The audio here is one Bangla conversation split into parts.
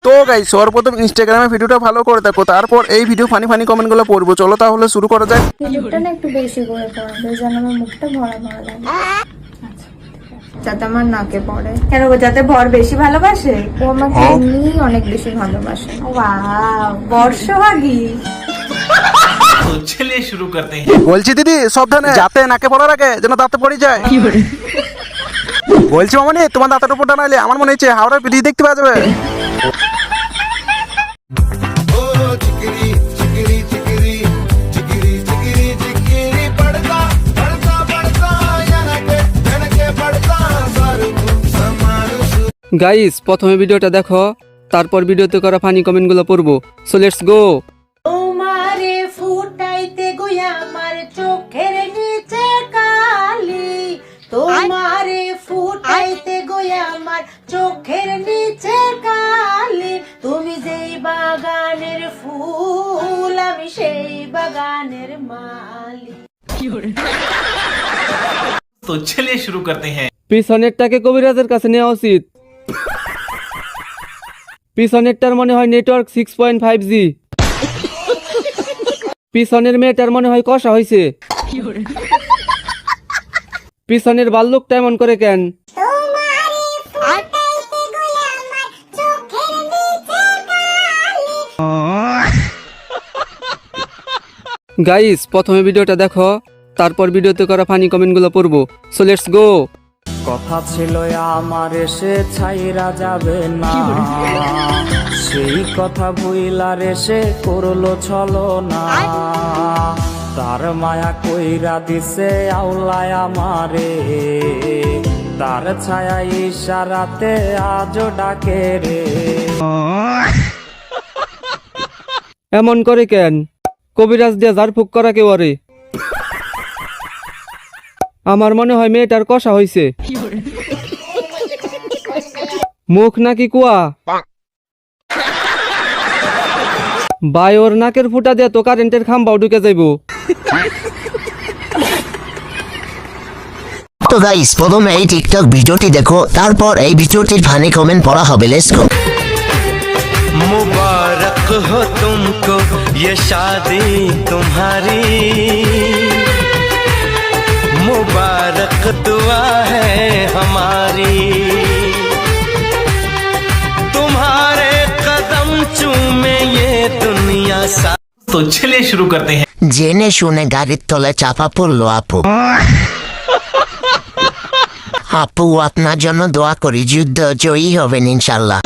তো গাইস সর্বপ্রথম ইনস্টাগ্রামে ভিডিওটা ভালো করে দেখো, তারপর এই ভিডিও ফানি ফানি কমেন্টগুলো পড়বো। চলো তাহলে শুরু করা যাক। ভিডিওটা না একটু বেশি করে পড়বে যেন আমার মুখটা ভরা ভরা লাগে। যাতে আমার নাকে পড়ে। কেন গো, যাতে বর বেশি ভালোবাসে? ও আমাকে এমনি অনেক বেশি ভালোবাসে। ওয়াও, বর্ষভাগী। तो चलिए शुरू करते हैं। বলছি দিদি সাবধানে, যাতে নাকে পড়ার আগে যেন দাঁতে পড়ে যায়। বলছি মামনি, তোমার দাঁতের উপর টানাইলে আমার মনে হচ্ছে হাওড়ার ব্রিজ দেখতে পাওয়া যাবে। গাইস প্রথমে ভিডিওটা দেখো, তারপর ভিডিওতে করা ফানি কমেন্টগুলো পড়বো। So let's go. তোমারে ফুটাইতে গইয়া আমার চোখের নিচে কালি, তোমারে ফুটাইতে গইয়া আমার চোখের নিচে কালি, তুমি যেই বাগানের ফুল আমি সেই বাগানের মালি। तो चलिए शुरू करते हैं। পিছনেরটাকে কবিরাজের কাছে নেওয়া উচিত। পিছনেরটার মনে হয় নেটওয়ার্ক 6.5G। পিছনের মেয়েটার মনে হয় কষা হয়েছে। পিছনের বাল্যকটা এমন করে কেন? গাইস প্রথমে ভিডিওটা দেখো, তারপর ভিডিওতে করা ফানি কমেন্টগুলো পড়বো। So let's go. কথা ছিল আমার এসে ছাইরা যাবে না, সেই কথা ভুইলার এসে করলো ছলো না, তার মায়া কইরা দিছে আউলায় আমারে, তার ছায়া ইশারাতে আজও ডাকে রে। এমন করে কেন? কবিরাজ দিয়ে ঝাড়ফুঁক করা কেউ আরে? আমার মনে হয় মেয়েটার কষা হয়েছে। মুখ নাকি কুয়া? ভাই ওর নাকের ফুটা দিয়ে তো কারেন্টের খাম্বাও ঢুকে যাইব। তো গাইস প্রথমে এই টিকটক ভিডিওটি দেখো, তারপর এই ভিডিওটির ফানি কমেন্ট পড়া হবে। Let's go. मुबारक हो तुमको ये शादी तुम्हारी, मुबारक दुआ है हमारी, तुम्हारे कदम चूमे ये दुनिया सा। तो चलिए शुरू करते हैं। জেনে শুনে গাড়ির তলায় চাপা পড়লো আপু। আপু আপনার জন্য দোয়া করি, যুদ্ধ জয়ী হবেন ইনশাল্লাহ।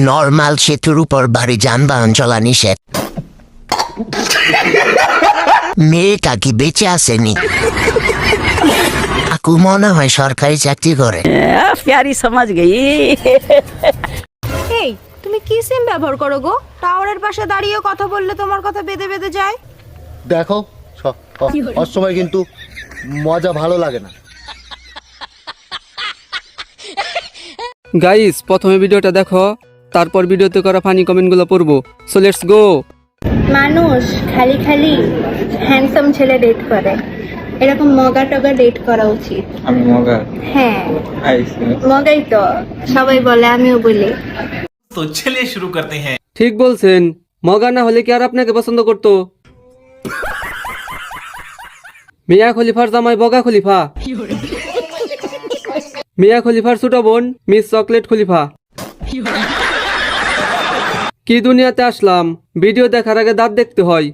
নর্মাল সেতুর উপর ভারী যানবাহন চলা নিষেধ। মেয়েটা কি বেঁচে আসেনি? আকু মনে হয় সরকারি চাকরি করে। प्यारी समझ गई। এই তুমি কি সিম ব্যবহার করো গো? টাওয়ারের পাশে দাঁড়িয়ে কথা বললে তোমার কথা বেঁধে বেঁধে যায়। দেখো অসময় কিন্তু মজা ভালো লাগে না। গাইস প্রথমে ভিডিওটা দেখো, তারপর ভিডিওতে করা ফানি কমেন্টগুলো পড়বো। So let's go. মানুষ খালি খালি হ্যান্ডসাম ছেলে ডেট করে, এরকম মগা টগা ডেট করা উচিত। আমি মগা? হ্যাঁ মগাই তো সবাই বলে, আমিও বলি। तो चलिए शुरू करते हैं। ঠিক বলছেন, মগা না হলে কি আর আপনাকে পছন্দ করতো? মিয়া খলিফার জামাই বগা খলিফা, মিয়া খলিফার ছোট বোন মিস চকলেট খলিফা। কি দুনিয়াতে আসলাম, ভিডিও দেখার আগে দাঁত দেখতে হয়।